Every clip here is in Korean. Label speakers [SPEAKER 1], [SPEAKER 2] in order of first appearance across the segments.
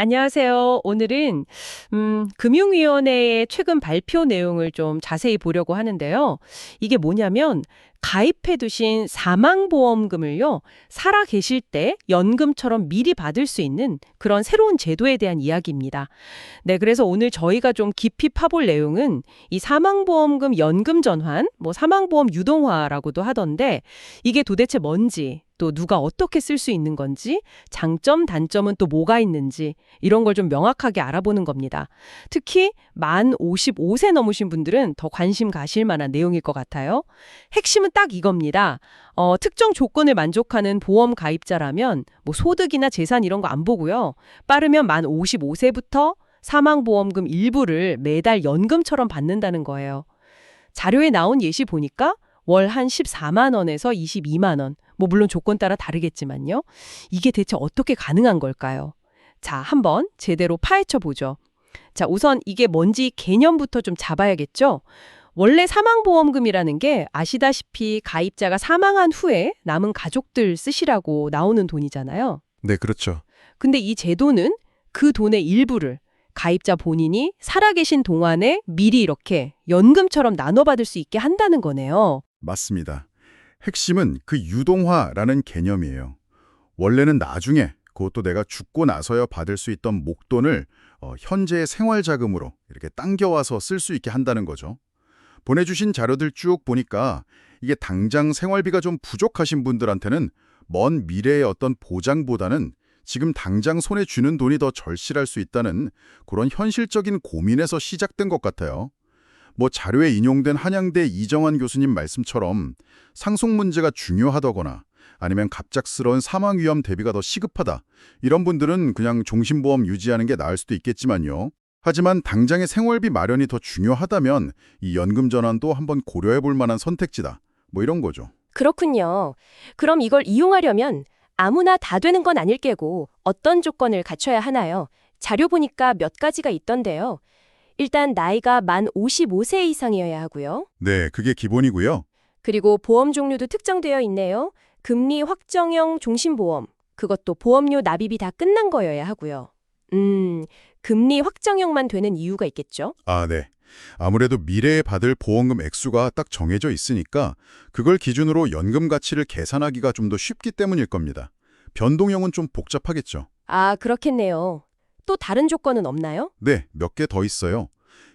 [SPEAKER 1] 안녕하세요. 오늘은 금융위원회의 최근 발표 내용을 좀 자세히 보려고 하는데요. 이게 뭐냐면 가입해두신 사망보험금을요, 살아 계실 때 연금처럼 미리 받을 수 있는 그런 새로운 제도에 대한 이야기입니다. 네, 그래서 오늘 저희가 좀 깊이 파볼 내용은 이 사망보험금 연금 전환, 뭐 사망보험 유동화라고도 하던데 이게 도대체 뭔지, 또 누가 어떻게 쓸 수 있는 건지, 장점, 단점은 또 뭐가 있는지 이런 걸 좀 명확하게 알아보는 겁니다. 특히 만 55세 넘으신 분들은 더 관심 가실 만한 내용일 것 같아요. 핵심은 딱 이겁니다. 특정 조건을 만족하는 보험 가입자라면 뭐 소득이나 재산 이런 거 안 보고요. 빠르면 만 55세부터 사망보험금 일부를 매달 연금처럼 받는다는 거예요. 자료에 나온 예시 보니까 월 한 14만 원에서 22만 원. 뭐 물론 조건 따라 다르겠지만요. 이게 대체 어떻게 가능한 걸까요? 자, 한번 제대로 파헤쳐 보죠. 자, 우선 이게 뭔지 개념부터 좀 잡아야겠죠? 원래 사망보험금이라는 게 아시다시피 가입자가 사망한 후에 남은 가족들 쓰시라고 나오는 돈이잖아요.
[SPEAKER 2] 네, 그렇죠.
[SPEAKER 1] 근데 이 제도는 그 돈의 일부를 가입자 본인이 살아계신 동안에 미리 이렇게 연금처럼 나눠받을 수 있게 한다는 거네요.
[SPEAKER 2] 맞습니다. 핵심은 그 유동화라는 개념이에요. 원래는 나중에 그것도 내가 죽고 나서야 받을 수 있던 목돈을 현재의 생활자금으로 이렇게 당겨와서 쓸 수 있게 한다는 거죠. 보내주신 자료들 쭉 보니까 이게 당장 생활비가 좀 부족하신 분들한테는 먼 미래의 어떤 보장보다는 지금 당장 손에 쥐는 돈이 더 절실할 수 있다는 그런 현실적인 고민에서 시작된 것 같아요. 뭐 자료에 인용된 한양대 이정환 교수님 말씀처럼 상속 문제가 중요하다거나 아니면 갑작스러운 사망 위험 대비가 더 시급하다. 이런 분들은 그냥 종신보험 유지하는 게 나을 수도 있겠지만요. 하지만 당장의 생활비 마련이 더 중요하다면 이 연금 전환도 한번 고려해 볼 만한 선택지다. 뭐 이런 거죠.
[SPEAKER 3] 그렇군요. 그럼 이걸 이용하려면 아무나 다 되는 건 아닐 게고 어떤 조건을 갖춰야 하나요? 자료 보니까 몇 가지가 있던데요. 일단 나이가 만 55세 이상이어야 하고요.
[SPEAKER 2] 네, 그게 기본이고요.
[SPEAKER 3] 그리고 보험 종류도 특정되어 있네요. 금리 확정형 종신보험, 그것도 보험료 납입이 다 끝난 거여야 하고요. 금리 확정형만 되는 이유가 있겠죠?
[SPEAKER 2] 아, 네. 아무래도 미래에 받을 보험금 액수가 딱 정해져 있으니까 그걸 기준으로 연금 가치를 계산하기가 좀 더 쉽기 때문일 겁니다. 변동형은 좀 복잡하겠죠.
[SPEAKER 3] 아, 그렇겠네요. 또 다른 조건은 없나요?
[SPEAKER 2] 네, 몇 개 더 있어요.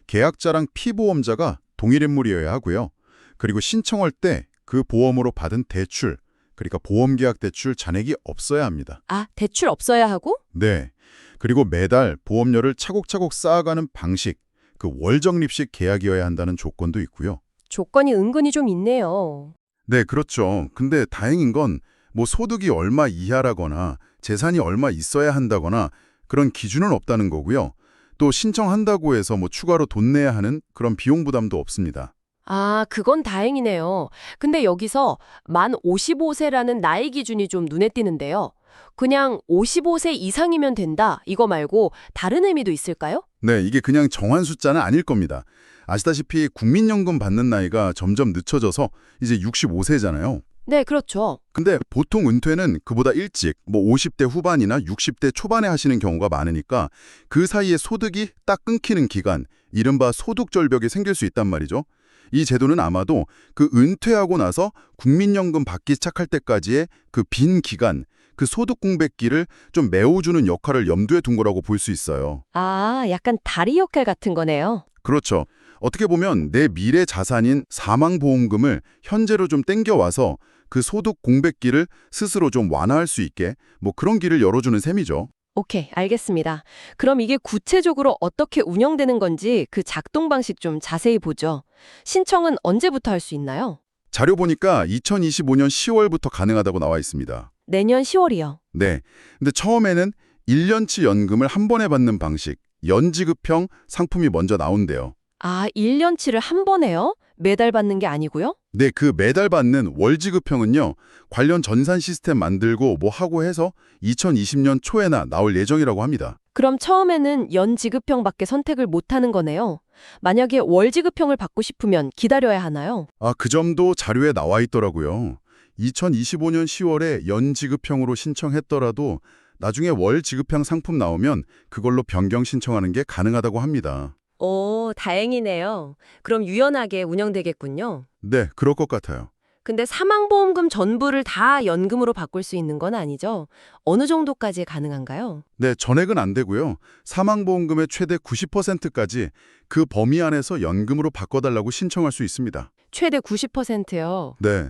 [SPEAKER 2] 계약자랑 피보험자가 동일 인물이어야 하고요. 그리고 신청할 때 그 보험으로 받은 대출, 그러니까 보험계약 대출 잔액이 없어야 합니다.
[SPEAKER 3] 아, 대출 없어야 하고?
[SPEAKER 2] 네. 그리고 매달 보험료를 차곡차곡 쌓아가는 방식, 그 월적립식 계약이어야 한다는 조건도 있고요.
[SPEAKER 3] 조건이 은근히 좀 있네요.
[SPEAKER 2] 네, 그렇죠. 근데 다행인 건 뭐 소득이 얼마 이하라거나 재산이 얼마 있어야 한다거나 그런 기준은 없다는 거고요. 또 신청한다고 해서 뭐 추가로 돈 내야 하는 그런 비용 부담도 없습니다.
[SPEAKER 3] 아, 그건 다행이네요. 근데 여기서 만 55세라는 나이 기준이 좀 눈에 띄는데요. 그냥 55세 이상이면 된다, 이거 말고 다른 의미도 있을까요?
[SPEAKER 2] 네, 이게 그냥 정한 숫자는 아닐 겁니다. 아시다시피 국민연금 받는 나이가 점점 늦춰져서 이제 65세잖아요.
[SPEAKER 3] 네, 그렇죠.
[SPEAKER 2] 근데 보통 은퇴는 그보다 일찍 뭐 50대 후반이나 60대 초반에 하시는 경우가 많으니까 그 사이에 소득이 딱 끊기는 기간, 이른바 소득절벽이 생길 수 있단 말이죠. 이 제도는 아마도 그 은퇴하고 나서 국민연금 받기 시작할 때까지의 그 빈 기간, 그 소득 공백기를 좀 메워주는 역할을 염두에 둔 거라고 볼 수 있어요.
[SPEAKER 3] 아, 약간 다리 역할 같은 거네요.
[SPEAKER 2] 그렇죠. 어떻게 보면 내 미래 자산인 사망보험금을 현재로 좀 땡겨와서 그 소득 공백기를 스스로 좀 완화할 수 있게 뭐 그런 길을 열어주는 셈이죠.
[SPEAKER 3] 오케이, 알겠습니다. 그럼 이게 구체적으로 어떻게 운영되는 건지 그 작동 방식 좀 자세히 보죠. 신청은 언제부터 할 수 있나요?
[SPEAKER 2] 자료 보니까 2025년 10월부터 가능하다고 나와 있습니다.
[SPEAKER 3] 내년 10월이요.
[SPEAKER 2] 네. 근데 처음에는 1년치 연금을 한 번에 받는 방식, 연지급형 상품이 먼저 나온대요.
[SPEAKER 3] 아, 1년치를 한 번에요? 매달 받는 게 아니고요?
[SPEAKER 2] 네, 그 매달 받는 월지급형은요, 관련 전산 시스템 만들고 뭐 하고 해서 2020년 초에나 나올 예정이라고 합니다.
[SPEAKER 3] 그럼 처음에는 연지급형밖에 선택을 못 하는 거네요. 만약에 월지급형을 받고 싶으면 기다려야 하나요?
[SPEAKER 2] 아, 그 점도 자료에 나와 있더라고요. 2025년 10월에 연지급형으로 신청했더라도 나중에 월 지급형 상품 나오면 그걸로 변경 신청하는 게 가능하다고 합니다.
[SPEAKER 3] 오, 다행이네요. 그럼 유연하게 운영되겠군요.
[SPEAKER 2] 네, 그럴 것 같아요.
[SPEAKER 3] 근데 사망보험금 전부를 다 연금으로 바꿀 수 있는 건 아니죠? 어느 정도까지 가능한가요?
[SPEAKER 2] 네, 전액은 안 되고요. 사망보험금의 최대 90%까지 그 범위 안에서 연금으로 바꿔달라고 신청할 수 있습니다.
[SPEAKER 3] 최대 90%요.
[SPEAKER 2] 네.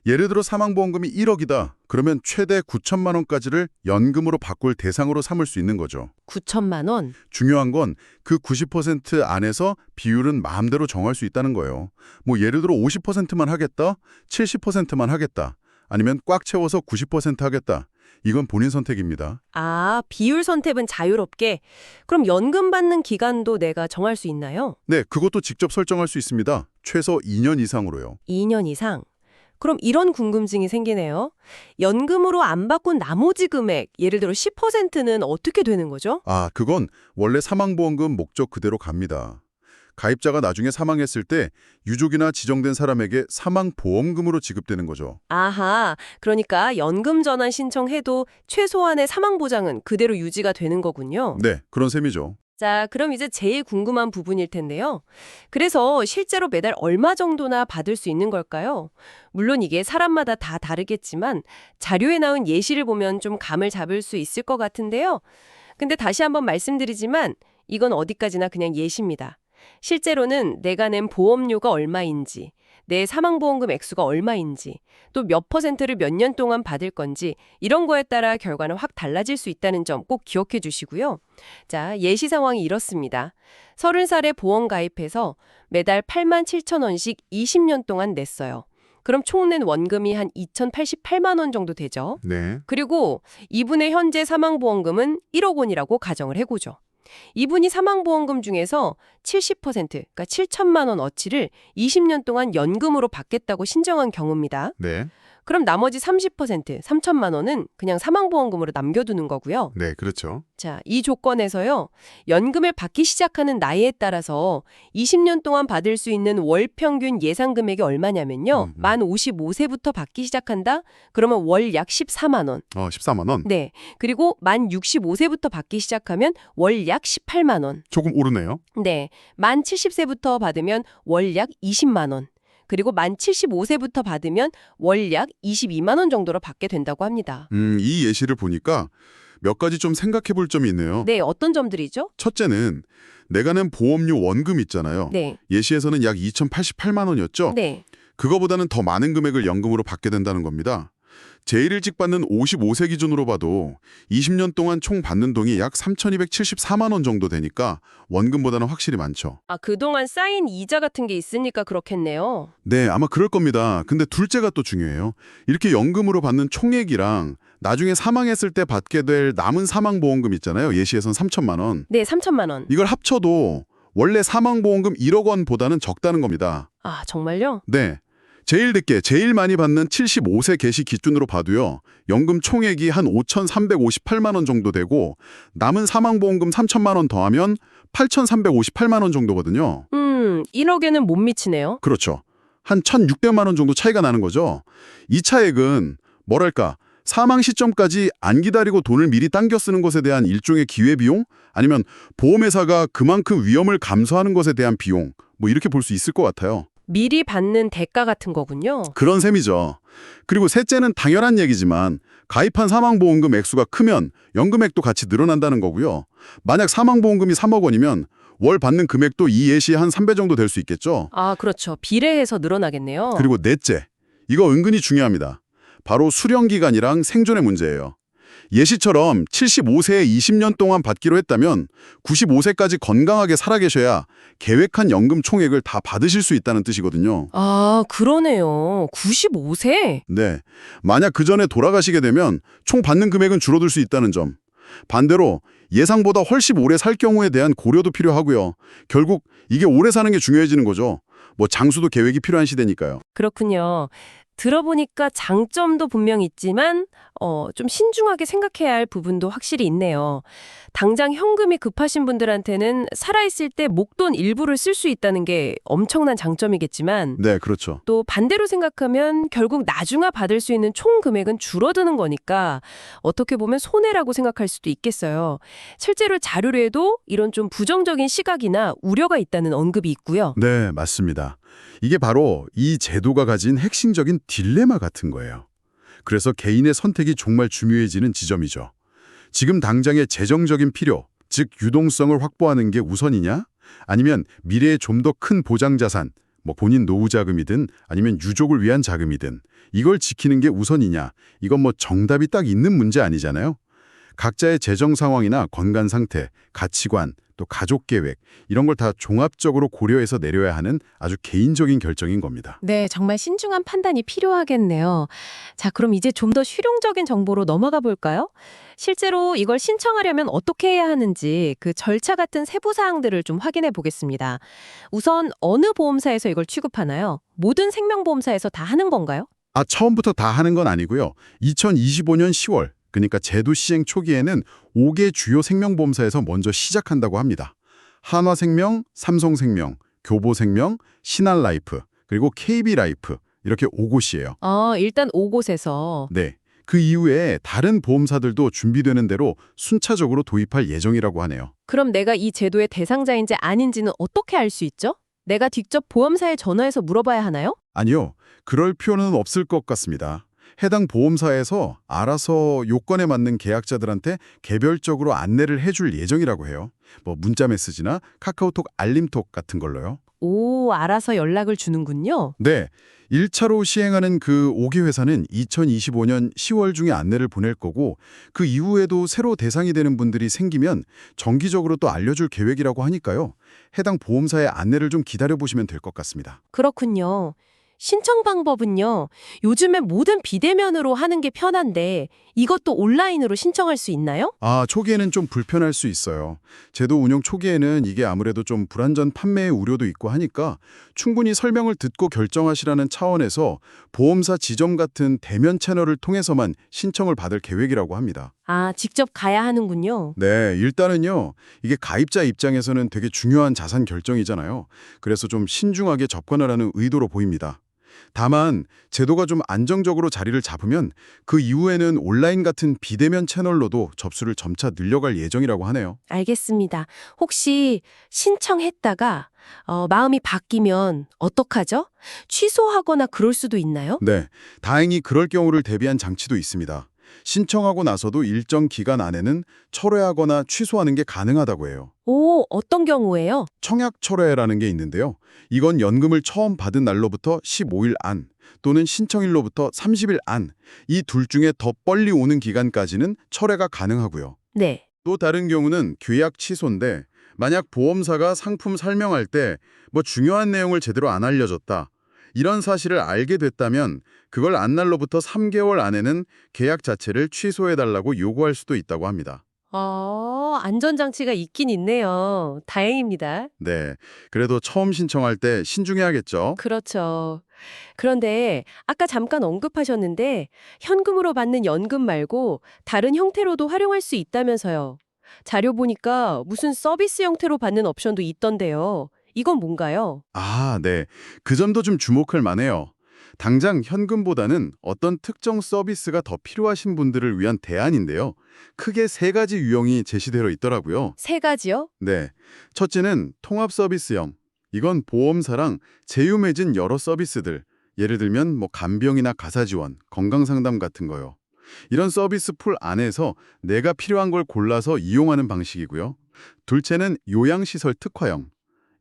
[SPEAKER 2] 예를 들어 사망보험금이 1억이다. 그러면 최대 9천만 원까지를 연금으로 바꿀 대상으로 삼을 수 있는 거죠.
[SPEAKER 3] 9천만 원?
[SPEAKER 2] 중요한 건 그 90% 안에서 비율은 마음대로 정할 수 있다는 거예요. 뭐 예를 들어 50%만 하겠다, 70%만 하겠다, 아니면 꽉 채워서 90% 하겠다. 이건 본인 선택입니다.
[SPEAKER 3] 아, 비율 선택은 자유롭게? 그럼 연금 받는 기간도 내가 정할 수 있나요?
[SPEAKER 2] 네, 그것도 직접 설정할 수 있습니다. 최소 2년 이상으로요.
[SPEAKER 3] 2년 이상? 그럼 이런 궁금증이 생기네요. 연금으로 안 바꾼 나머지 금액, 예를 들어 10%는 어떻게 되는 거죠?
[SPEAKER 2] 아, 그건 원래 사망보험금 목적 그대로 갑니다. 가입자가 나중에 사망했을 때 유족이나 지정된 사람에게 사망보험금으로 지급되는 거죠.
[SPEAKER 3] 아하, 그러니까 연금 전환 신청해도 최소한의 사망 보장은 그대로 유지가 되는 거군요.
[SPEAKER 2] 네, 그런 셈이죠.
[SPEAKER 3] 자, 그럼 이제 제일 궁금한 부분일 텐데요. 그래서 실제로 매달 얼마 정도나 받을 수 있는 걸까요? 물론 이게 사람마다 다 다르겠지만 자료에 나온 예시를 보면 좀 감을 잡을 수 있을 것 같은데요. 근데 다시 한번 말씀드리지만 이건 어디까지나 그냥 예시입니다. 실제로는 내가 낸 보험료가 얼마인지, 내 사망보험금 액수가 얼마인지, 또 몇 퍼센트를 몇 년 동안 받을 건지 이런 거에 따라 결과는 확 달라질 수 있다는 점 꼭 기억해 주시고요. 자, 예시 상황이 이렇습니다. 30살에 보험 가입해서 매달 8만 7천 원씩 20년 동안 냈어요. 그럼 총 낸 원금이 한 2,088만 원 정도 되죠.
[SPEAKER 2] 네.
[SPEAKER 3] 그리고 이분의 현재 사망보험금은 1억 원이라고 가정을 해보죠. 이분이 사망보험금 중에서 70%, 그러니까 7천만 원 어치를 20년 동안 연금으로 받겠다고 신청한 경우입니다.
[SPEAKER 2] 네.
[SPEAKER 3] 그럼 나머지 30%, 3천만 원은 그냥 사망보험금으로 남겨두는 거고요.
[SPEAKER 2] 네, 그렇죠.
[SPEAKER 3] 자, 이 조건에서요. 연금을 받기 시작하는 나이에 따라서 20년 동안 받을 수 있는 월 평균 예상 금액이 얼마냐면요. 만 55세부터 받기 시작한다? 그러면 월 약 14만 원.
[SPEAKER 2] 14만 원.
[SPEAKER 3] 네. 그리고 만 65세부터 받기 시작하면 월 약 18만 원.
[SPEAKER 2] 조금 오르네요.
[SPEAKER 3] 네. 만 70세부터 받으면 월 약 20만 원. 그리고 만 75세부터 받으면 월 약 22만 원 정도로 받게 된다고 합니다.
[SPEAKER 2] 이 예시를 보니까 몇 가지 좀 생각해 볼 점이 있네요.
[SPEAKER 3] 네, 어떤 점들이죠?
[SPEAKER 2] 첫째는 내가 낸 보험료 원금 있잖아요.
[SPEAKER 3] 네.
[SPEAKER 2] 예시에서는 약 2,088만 원이었죠?
[SPEAKER 3] 네.
[SPEAKER 2] 그거보다는 더 많은 금액을 연금으로 받게 된다는 겁니다. 제일 일찍 받는 55세 기준으로 봐도 20년 동안 총 받는 돈이 약 3,274만 원 정도 되니까 원금보다는 확실히 많죠.
[SPEAKER 3] 아, 그동안 쌓인 이자 같은 게 있으니까 그렇겠네요.
[SPEAKER 2] 네, 아마 그럴 겁니다. 근데 둘째가 또 중요해요. 이렇게 연금으로 받는 총액이랑 나중에 사망했을 때 받게 될 남은 사망보험금 있잖아요. 예시에선 3천만 원.
[SPEAKER 3] 네, 3천만 원.
[SPEAKER 2] 이걸 합쳐도 원래 사망보험금 1억 원보다는 적다는 겁니다.
[SPEAKER 3] 아, 정말요?
[SPEAKER 2] 네. 제일 늦게 제일 많이 받는 75세 개시 기준으로 봐도요. 연금 총액이 한 5,358만 원 정도 되고 남은 사망보험금 3천만 원 더하면 8,358만 원 정도거든요.
[SPEAKER 3] 1억에는 못 미치네요.
[SPEAKER 2] 그렇죠. 한 1,600만 원 정도 차이가 나는 거죠. 이 차액은 뭐랄까 사망 시점까지 안 기다리고 돈을 미리 당겨 쓰는 것에 대한 일종의 기회비용? 아니면 보험회사가 그만큼 위험을 감수하는 것에 대한 비용? 뭐 이렇게 볼 수 있을 것 같아요.
[SPEAKER 3] 미리 받는 대가 같은 거군요.
[SPEAKER 2] 그런 셈이죠. 그리고 셋째는 당연한 얘기지만 가입한 사망보험금 액수가 크면 연금액도 같이 늘어난다는 거고요. 만약 사망보험금이 3억 원이면 월 받는 금액도 이 예시의 한 3배 정도 될 수 있겠죠.
[SPEAKER 3] 아, 그렇죠. 비례해서 늘어나겠네요.
[SPEAKER 2] 그리고 넷째, 이거 은근히 중요합니다. 바로 수령기간이랑 생존의 문제예요. 예시처럼 75세에 20년 동안 받기로 했다면 95세까지 건강하게 살아계셔야 계획한 연금 총액을 다 받으실 수 있다는 뜻이거든요.
[SPEAKER 3] 아, 그러네요. 95세?
[SPEAKER 2] 네, 만약 그 전에 돌아가시게 되면 총 받는 금액은 줄어들 수 있다는 점. 반대로 예상보다 훨씬 오래 살 경우에 대한 고려도 필요하고요. 결국 이게 오래 사는 게 중요해지는 거죠. 뭐 장수도 계획이 필요한 시대니까요.
[SPEAKER 3] 그렇군요. 들어보니까 장점도 분명 있지만 좀 신중하게 생각해야 할 부분도 확실히 있네요. 당장 현금이 급하신 분들한테는 살아있을 때 목돈 일부를 쓸 수 있다는 게 엄청난 장점이겠지만
[SPEAKER 2] 네, 그렇죠.
[SPEAKER 3] 또 반대로 생각하면 결국 나중에 받을 수 있는 총 금액은 줄어드는 거니까 어떻게 보면 손해라고 생각할 수도 있겠어요. 실제로 자료에도 이런 좀 부정적인 시각이나 우려가 있다는 언급이 있고요.
[SPEAKER 2] 네, 맞습니다. 이게 바로 이 제도가 가진 핵심적인 딜레마 같은 거예요. 그래서 개인의 선택이 정말 중요해지는 지점이죠. 지금 당장의 재정적인 필요, 즉 유동성을 확보하는 게 우선이냐? 아니면 미래에 좀 더 큰 보장 자산, 뭐 본인 노후 자금이든 아니면 유족을 위한 자금이든 이걸 지키는 게 우선이냐? 이건 뭐 정답이 딱 있는 문제 아니잖아요. 각자의 재정 상황이나 건강 상태, 가치관, 또 가족 계획 이런 걸 다 종합적으로 고려해서 내려야 하는 아주 개인적인 결정인 겁니다.
[SPEAKER 3] 네, 정말 신중한 판단이 필요하겠네요. 자, 그럼 이제 좀 더 실용적인 정보로 넘어가 볼까요? 실제로 이걸 신청하려면 어떻게 해야 하는지 그 절차 같은 세부 사항들을 좀 확인해 보겠습니다. 우선 어느 보험사에서 이걸 취급하나요? 모든 생명보험사에서 다 하는 건가요?
[SPEAKER 2] 처음부터 다 하는 건 아니고요. 2025년 10월, 그러니까 제도 시행 초기에는 5개 주요 생명보험사에서 먼저 시작한다고 합니다. 한화생명, 삼성생명, 교보생명, 신한라이프, 그리고 KB라이프 이렇게 5곳이에요.
[SPEAKER 3] 일단 5곳에서.
[SPEAKER 2] 네. 그 이후에 다른 보험사들도 준비되는 대로 순차적으로 도입할 예정이라고 하네요.
[SPEAKER 3] 그럼 내가 이 제도의 대상자인지 아닌지는 어떻게 알 수 있죠? 내가 직접 보험사에 전화해서 물어봐야 하나요?
[SPEAKER 2] 아니요. 그럴 필요는 없을 것 같습니다. 해당 보험사에서 알아서 요건에 맞는 계약자들한테 개별적으로 안내를 해줄 예정이라고 해요. 뭐 문자 메시지나 카카오톡 알림톡 같은 걸로요.
[SPEAKER 3] 오, 알아서 연락을 주는군요.
[SPEAKER 2] 네. 1차로 시행하는 그 5개 회사는 2025년 10월 중에 안내를 보낼 거고 그 이후에도 새로 대상이 되는 분들이 생기면 정기적으로 또 알려줄 계획이라고 하니까요. 해당 보험사의 안내를 좀 기다려보시면 될 것 같습니다.
[SPEAKER 3] 그렇군요. 신청 방법은요. 요즘에 모든 비대면으로 하는 게 편한데 이것도 온라인으로 신청할 수 있나요?
[SPEAKER 2] 초기에는 좀 불편할 수 있어요. 제도 운영 초기에는 이게 아무래도 좀 불안전 판매의 우려도 있고 하니까 충분히 설명을 듣고 결정하시라는 차원에서 보험사 지점 같은 대면 채널을 통해서만 신청을 받을 계획이라고 합니다.
[SPEAKER 3] 직접 가야 하는군요.
[SPEAKER 2] 네, 일단은요. 이게 가입자 입장에서는 되게 중요한 자산 결정이잖아요. 그래서 좀 신중하게 접근을 하는 의도로 보입니다. 다만 제도가 좀 안정적으로 자리를 잡으면 그 이후에는 온라인 같은 비대면 채널로도 접수를 점차 늘려갈 예정이라고 하네요.
[SPEAKER 3] 알겠습니다. 혹시 신청했다가 마음이 바뀌면 어떡하죠? 취소하거나 그럴 수도 있나요?
[SPEAKER 2] 네, 다행히 그럴 경우를 대비한 장치도 있습니다. 신청하고 나서도 일정 기간 안에는 철회하거나 취소하는 게 가능하다고 해요.
[SPEAKER 3] 오, 어떤 경우에요?
[SPEAKER 2] 청약 철회라는 게 있는데요. 이건 연금을 처음 받은 날로부터 15일 안 또는 신청일로부터 30일 안 이 둘 중에 더 빨리 오는 기간까지는 철회가 가능하고요.
[SPEAKER 3] 네.
[SPEAKER 2] 또 다른 경우는 계약 취소인데 만약 보험사가 상품 설명할 때 뭐 중요한 내용을 제대로 안 알려줬다. 이런 사실을 알게 됐다면 그걸 안 날로부터 3개월 안에는 계약 자체를 취소해달라고 요구할 수도 있다고 합니다.
[SPEAKER 3] 안전장치가 있긴 있네요. 다행입니다.
[SPEAKER 2] 네, 그래도 처음 신청할 때 신중해야겠죠?
[SPEAKER 3] 그렇죠. 그런데 아까 잠깐 언급하셨는데 현금으로 받는 연금 말고 다른 형태로도 활용할 수 있다면서요. 자료 보니까 무슨 서비스 형태로 받는 옵션도 있던데요. 이건 뭔가요?
[SPEAKER 2] 네. 그 점도 좀 주목할 만해요. 당장 현금보다는 어떤 특정 서비스가 더 필요하신 분들을 위한 대안인데요. 크게 3가지 유형이 제시되어 있더라고요.
[SPEAKER 3] 3가지요?
[SPEAKER 2] 네. 첫째는 통합 서비스형. 이건 보험사랑 제휴 맺은 여러 서비스들. 예를 들면 뭐 간병이나 가사 지원, 건강 상담 같은 거요. 이런 서비스 풀 안에서 내가 필요한 걸 골라서 이용하는 방식이고요. 둘째는 요양시설 특화형.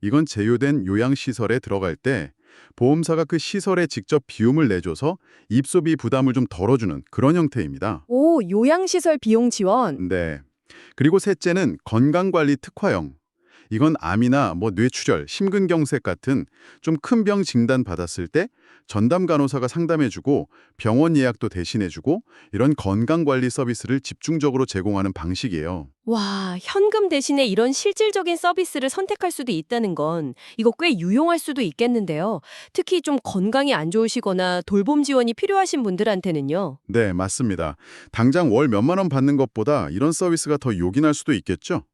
[SPEAKER 2] 이건 제휴된 요양시설에 들어갈 때 보험사가 그 시설에 직접 비용을 내줘서 입소비 부담을 좀 덜어주는 그런 형태입니다.
[SPEAKER 3] 오, 요양시설 비용 지원.
[SPEAKER 2] 네. 그리고 셋째는 건강관리 특화형. 이건 암이나 뇌출혈, 심근경색 같은 좀 큰 병 진단 받았을 때 전담 간호사가 상담해주고 병원 예약도 대신해주고 이런 건강관리 서비스를 집중적으로 제공하는 방식이에요.
[SPEAKER 3] 와, 현금 대신에 이런 실질적인 서비스를 선택할 수도 있다는 건 이거 꽤 유용할 수도 있겠는데요. 특히 좀 건강이 안 좋으시거나 돌봄 지원이 필요하신 분들한테는요.
[SPEAKER 2] 네, 맞습니다. 당장 월 몇만 원 받는 것보다 이런 서비스가 더 요긴할 수도 있겠죠.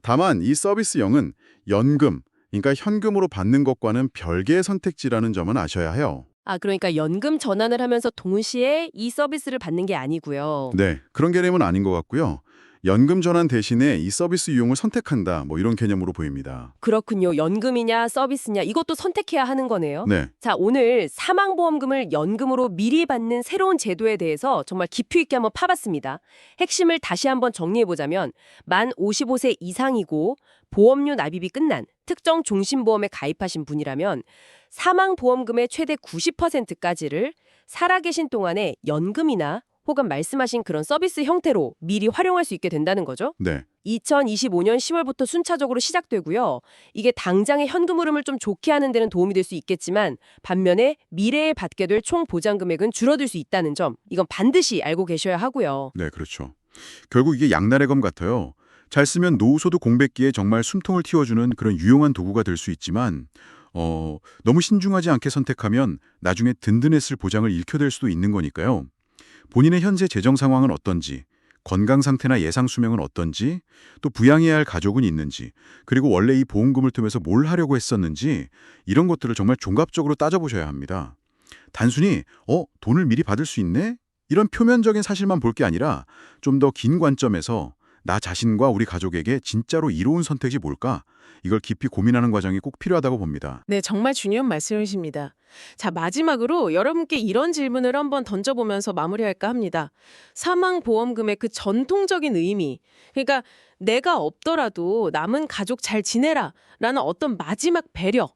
[SPEAKER 2] 다만 이 서비스형은 연금, 그러니까 현금으로 받는 것과는 별개의 선택지라는 점은 아셔야 해요.
[SPEAKER 3] 아, 그러니까 연금 전환을 하면서 동시에 이 서비스를 받는 게 아니고요.
[SPEAKER 2] 네, 그런 개념은 아닌 것 같고요. 연금 전환 대신에 이 서비스 이용을 선택한다, 이런 개념으로 보입니다.
[SPEAKER 3] 그렇군요. 연금이냐 서비스냐 이것도 선택해야 하는 거네요.
[SPEAKER 2] 네,
[SPEAKER 3] 자, 오늘 사망보험금을 연금으로 미리 받는 새로운 제도에 대해서 정말 깊이 있게 한번 파봤습니다. 핵심을 다시 한번 정리해보자면 만 55세 이상이고 보험료 납입이 끝난 특정 종신보험에 가입하신 분이라면 사망보험금의 최대 90%까지를 살아계신 동안에 연금이나 혹은 말씀하신 그런 서비스 형태로 미리 활용할 수 있게 된다는 거죠.
[SPEAKER 2] 네,
[SPEAKER 3] 2025년 10월부터 순차적으로 시작되고요. 이게 당장의 현금 흐름을 좀 좋게 하는 데는 도움이 될 수 있겠지만 반면에 미래에 받게 될 총 보장 금액은 줄어들 수 있다는 점, 이건 반드시 알고 계셔야 하고요.
[SPEAKER 2] 네, 그렇죠. 결국 이게 양날의 검 같아요. 잘 쓰면 노후소득 공백기에 정말 숨통을 틔워주는 그런 유용한 도구가 될 수 있지만 너무 신중하지 않게 선택하면 나중에 든든했을 보장을 잃게 될 수도 있는 거니까요. 본인의 현재 재정 상황은 어떤지, 건강 상태나 예상 수명은 어떤지, 또 부양해야 할 가족은 있는지, 그리고 원래 이 보험금을 통해서 뭘 하려고 했었는지 이런 것들을 정말 종합적으로 따져보셔야 합니다. 단순히 돈을 미리 받을 수 있네? 이런 표면적인 사실만 볼 게 아니라 좀 더 긴 관점에서 나 자신과 우리 가족에게 진짜로 이로운 선택이 뭘까? 이걸 깊이 고민하는 과정이 꼭 필요하다고 봅니다.
[SPEAKER 4] 네, 정말 중요한 말씀이십니다. 자, 마지막으로 여러분께 이런 질문을 한번 던져보면서 마무리할까 합니다. 사망보험금의 그 전통적인 의미, 그러니까 내가 없더라도 남은 가족 잘 지내라 라는 어떤 마지막 배려,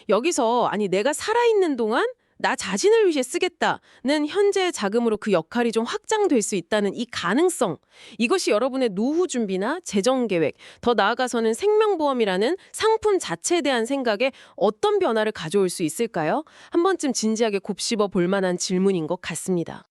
[SPEAKER 4] 여기서 아니 내가 살아있는 동안 나 자신을 위해 쓰겠다는 현재의 자금으로 그 역할이 좀 확장될 수 있다는 이 가능성, 이것이 여러분의 노후 준비나 재정 계획, 더 나아가서는 생명보험이라는 상품 자체에 대한 생각에 어떤 변화를 가져올 수 있을까요? 한 번쯤 진지하게 곱씹어 볼 만한 질문인 것 같습니다.